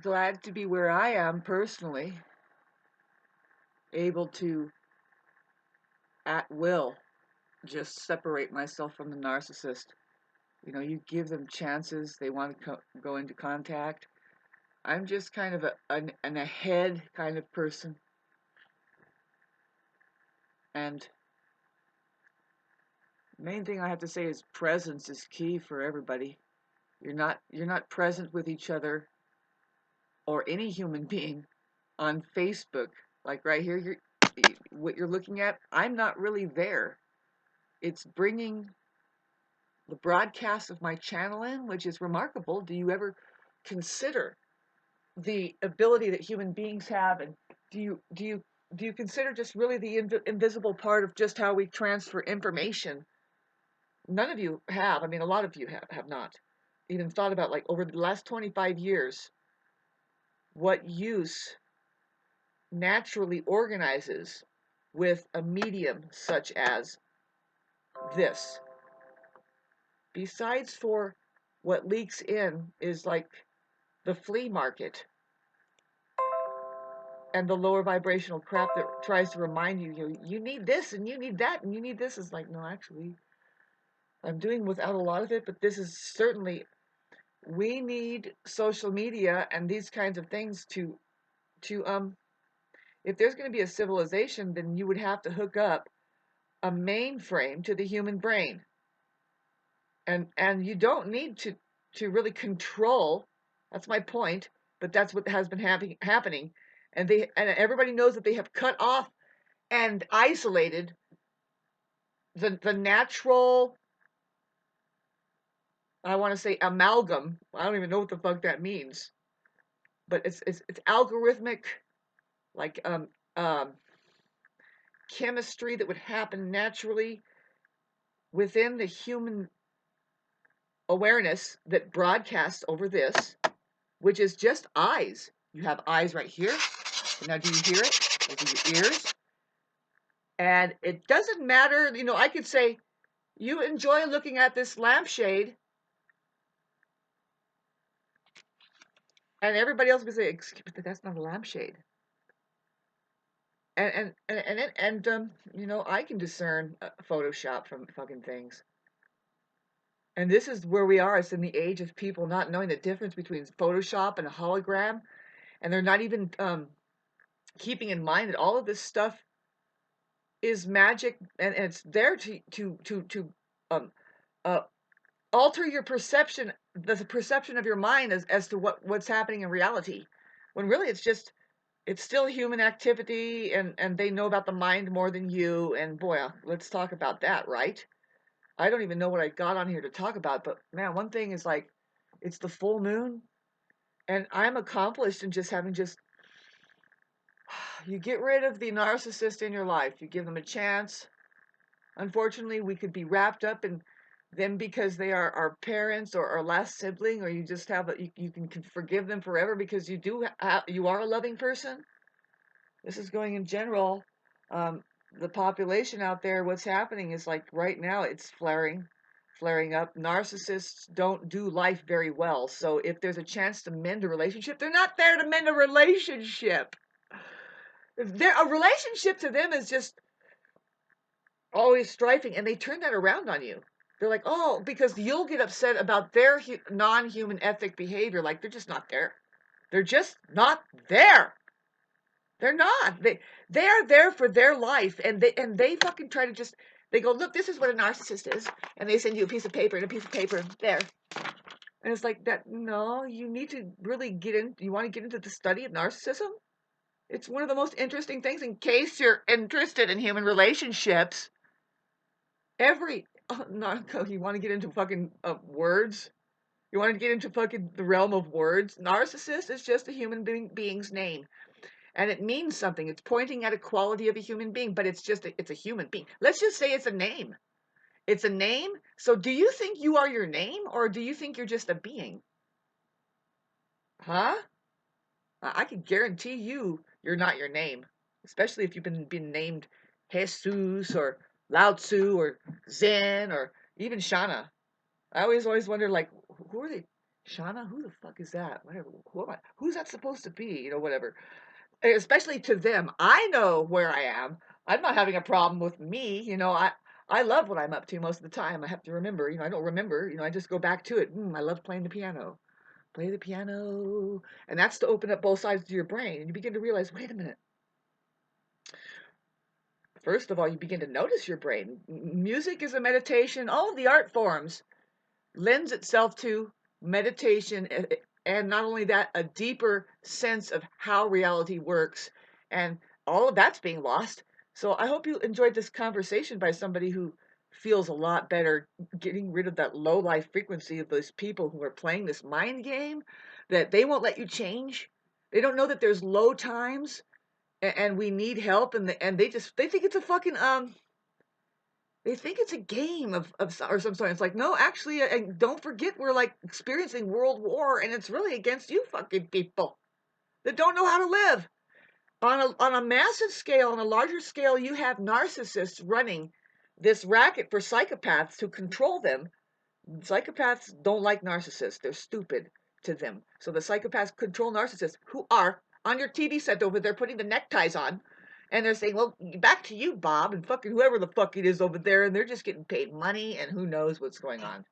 glad to be where I am personally, able to, at will, just separate myself from the narcissist. You know, you give them chances, they want to go into contact. I'm just kind of an ahead kind of person. And the main thing I have to say is presence is key for everybody. You're not present with each other or any human being on Facebook. Like right here, what you're looking at, I'm not really there. It's bringing the broadcast of my channel in, which is remarkable. Do you ever consider the ability that human beings have, and do you consider just really the invisible part of just how we transfer information? None of you have. I mean, a lot of you have not even thought about, like, over the last 25 years, what use naturally organizes with a medium such as this. Besides for what leaks in is like the flea market and the lower vibrational crap that tries to remind you, you need this and you need that and you need this. Is like, no, actually, I'm doing without a lot of it, but this is certainly, we need social media and these kinds of things to if there's going to be a civilization, then you would have to hook up a mainframe to the human brain. And you don't need to really control. That's my point, but that's what has been happening. And everybody knows that they have cut off and isolated the natural, I want to say amalgam. I don't even know what the fuck that means, but it's algorithmic, like chemistry that would happen naturally within the human awareness that broadcasts over this, which is just eyes. You have eyes right here. Now, do you hear it? Those are your ears. And it doesn't matter, I could say, you enjoy looking at this lampshade, and everybody else would say, excuse me, but that's not a lampshade. And I can discern Photoshop from fucking things. And this is where we are. It's in the age of people not knowing the difference between Photoshop and a hologram, and they're not even keeping in mind that all of this stuff is magic, and it's there to um, uh, alter your perception, the perception of your mind as to what's happening in reality, when really it's still human activity, and they know about the mind more than you. And boy, let's talk about that, right? I don't even know what I got on here to talk about, but man, one thing is, like, it's the full moon, and I'm accomplished in just having you get rid of the narcissist in your life, you give them a chance. Unfortunately, we could be wrapped up in them because they are our parents or our last sibling, or you just have you can forgive them forever because you are a loving person. This is going in general. The population out there, what's happening is, like, right now it's flaring up. Narcissists don't do life very well. So if there's a chance to mend a relationship, they're not there to mend a relationship. A relationship to them is just always strifing, and they turn that around on you. They're like, oh, because you'll get upset about their non-human ethic behavior. Like, they're just not there. They're just not there. They're not. They are there for their life, and they fucking try to just, they go, look, this is what a narcissist is, and they send you a piece of paper and a piece of paper there. And it's like that. No, you need to really get in. You want to get into the study of narcissism? It's one of the most interesting things, in case you're interested in human relationships. You want to get into fucking words? You want to get into fucking the realm of words? Narcissist is just a human being's name. And it means something. It's pointing at a quality of a human being, but it's a human being. Let's just say it's a name. It's a name. So do you think you are your name, or do you think you're just a being? Huh? I can guarantee you're not your name. Especially if you've been named Jesus or Lao Tzu or Zen or even Shana. I always wonder, like, who are they? Shauna, who the fuck is that? Whatever. Who am I? Who's that supposed to be? Whatever. Especially to them. I know where I am. I'm not having a problem with me. I love what I'm up to most of the time. I have to remember. I don't remember. I just go back to it. I love playing the piano. Play the piano. And that's to open up both sides of your brain. And you begin to realize, wait a minute. First of all, you begin to notice your brain. Music is a meditation. All of the art forms lends itself to meditation, and not only that, a deeper sense of how reality works, and all of that's being lost. So I hope you enjoyed this conversation by somebody who feels a lot better, getting rid of that low life frequency of those people who are playing this mind game that they won't let you change. They don't know that there's low times, and we need help, and they think it's a fucking they think it's a game of or some sort. It's like, no, actually, and don't forget, we're like experiencing world war, and it's really against you fucking people that don't know how to live. On a massive scale, on a larger scale, you have narcissists running this racket for psychopaths to control them. Psychopaths don't like narcissists. They're stupid to them. So the psychopaths control narcissists who are on your TV set over there putting the neckties on. And they're saying, well, back to you, Bob, and fucking whoever the fuck it is over there. And they're just getting paid money, and who knows what's going on.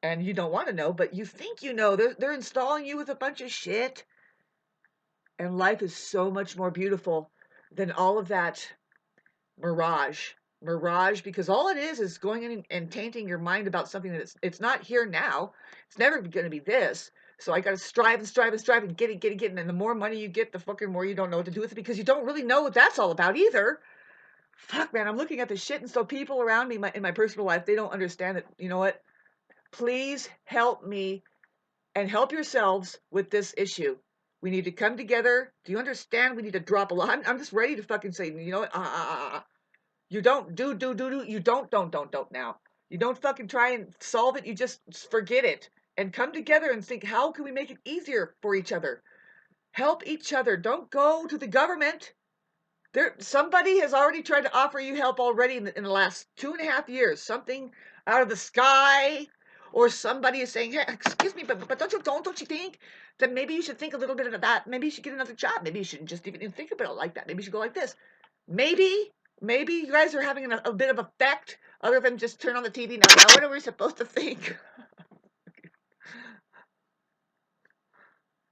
And you don't want to know, but you think you know. They're installing you with a bunch of shit. And life is so much more beautiful than all of that mirage, because all it is going in and tainting your mind about something that it's not here now. It's never going to be this. So I got to strive and strive and strive and get it. And the more money you get, the fucking more you don't know what to do with it, because you don't really know what that's all about either. Fuck, man, I'm looking at the shit. And so people around me in my personal life, they don't understand that. You know what? Please help me and help yourselves with this issue. We need to come together. Do you understand? We need to drop a lot. I'm just ready to fucking say, you know what? You don't do. You don't now. You don't fucking try and solve it. You just forget it and come together and think, how can we make it easier for each other? Help each other. Don't go to the government. Somebody has already tried to offer you help already in the last 2.5 years. Something out of the sky, or somebody is saying, hey, excuse me, but don't you think that maybe you should think a little bit of that? Maybe you should get another job. Maybe you shouldn't just even think about it like that. Maybe you should go like this. Maybe you guys are having a bit of effect other than just turn on the TV. Now what are we supposed to think?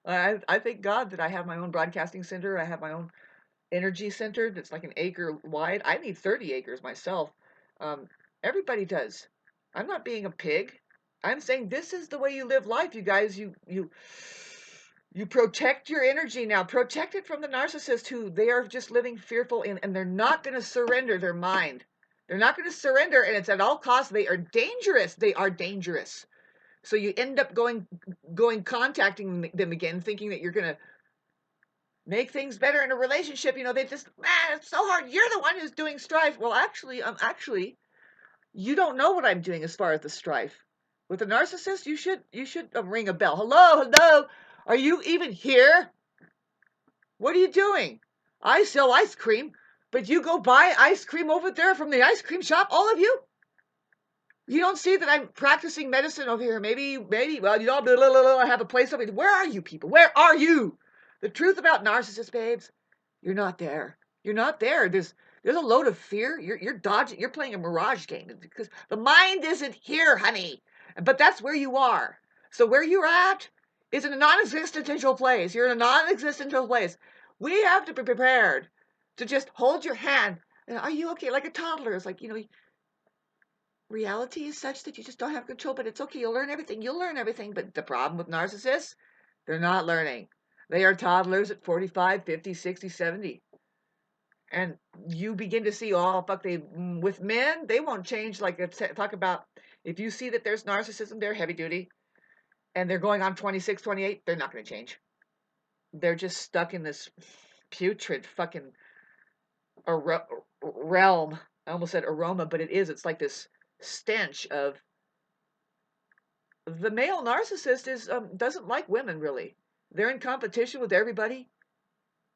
I thank God that I have my own broadcasting center. I have my own energy center that's like an acre wide. I need 30 acres myself. Um, Everybody does. I'm not being a pig. I'm saying this is the way you live life, you guys. You protect your energy now. Protect it from the narcissist who they are just living fearful in, and they're not going to surrender their mind. They're not going to surrender, and it's at all costs. They are dangerous. They are dangerous. So you end up going contacting them again, thinking that you're going to make things better in a relationship. They just, man, it's so hard. You're the one who's doing strife. Well, actually, you don't know what I'm doing as far as the strife. With a narcissist, you should ring a bell. Hello, are you even here? What are you doing? I sell ice cream, but you go buy ice cream over there from the ice cream shop, all of you? You don't see that I'm practicing medicine over here. Maybe, well, I have a place over here. Where are you people? Where are you? The truth about narcissists, babes, you're not there. You're not there. There's a load of fear. You're dodging. You're playing a mirage game because the mind isn't here, honey. But that's where you are. So where you're at is in a non-existential place. You're in a non-existential place. We have to be prepared to just hold your hand. Are you okay? Like a toddler. It's like, reality is such that you just don't have control, but it's okay. You'll learn everything. But the problem with narcissists, they're not learning. They are toddlers at 45, 50, 60, 70. And you begin to see, oh, fuck, with men, they won't change. Like, talk about, if you see that there's narcissism, they're heavy duty, and they're going on 26, 28, they're not going to change. They're just stuck in this putrid fucking realm. I almost said aroma, but it's like this stench of the male narcissist doesn't like women, really. They're in competition with everybody.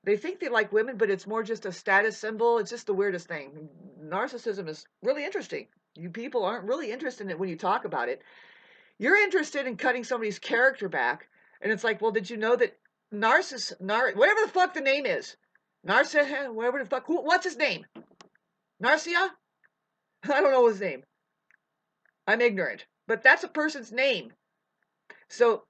They think they like women, but it's more just a status symbol. It's just the weirdest thing. Narcissism is really interesting. You people aren't really interested in it when you talk about it. You're interested in cutting somebody's character back, and it's like, well, did you know that whatever the fuck the name is, Narcissist, whatever the fuck, what's his name? Narcia? I don't know his name. I'm ignorant, but that's a person's name. So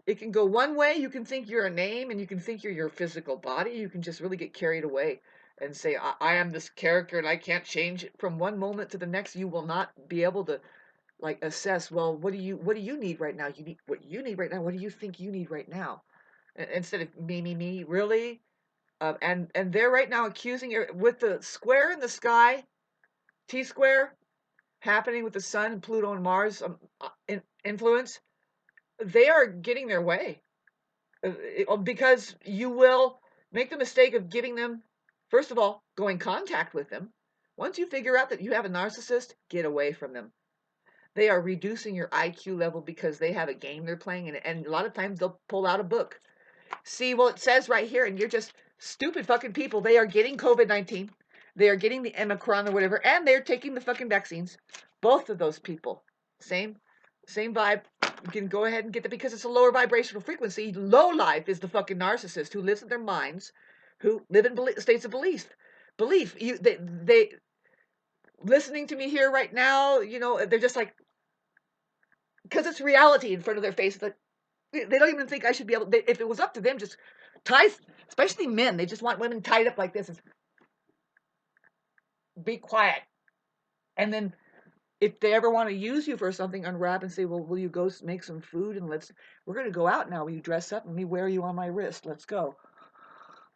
it can go one way. You can think you're a name, and you can think you're your physical body. You can just really get carried away and say, I am this character, and I can't change it from one moment to the next. You will not be able to like assess, well, what do you need right now? You need what you need right now. What do you think you need right now? Instead of me, really. And they're right now accusing you with the square in the sky, T square happening with the sun and Pluto and Mars influence. They are getting their way because you will make the mistake of giving them, first of all, going contact with them. Once you figure out that you have a narcissist, get away from them. They are reducing your IQ level because they have a game they're playing, and a lot of times they'll pull out a book. See, well, it says right here, and you're just stupid fucking people. They are getting COVID-19. They are getting the Omicron or whatever, and they're taking the fucking vaccines. Both of those people. Same vibe. You can go ahead and get that because it's a lower vibrational frequency. Low life is the fucking narcissist who lives in their minds, who live in states of belief. They listening to me here right now, they're just like, because it's reality in front of their face. Like, they don't even think I should be able. If it was up to them, just ties, especially men, they just want women tied up like this. And be quiet, and then if they ever want to use you for something, unwrap and say, "Well, will you go make some food and we're going to go out now. Will you dress up and me wear you on my wrist? Let's go."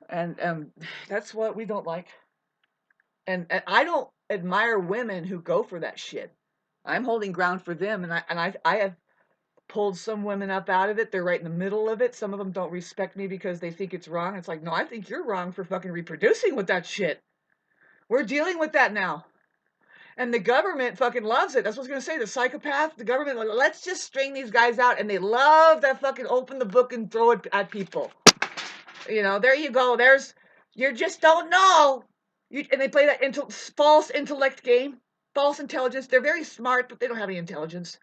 And that's what we don't like. And I don't admire women who go for that shit. I'm holding ground for them, and I have pulled some women up out of it. They're right in the middle of it. Some of them don't respect me because they think it's wrong. It's like, no, I think you're wrong for fucking reproducing with that shit. We're dealing with that now. And the government fucking loves it. That's what I was going to say. The psychopath, the government, let's just string these guys out. And they love that fucking open the book and throw it at people. There you go. You just don't know. And they play that false intellect game. False intelligence. They're very smart, but they don't have any intelligence.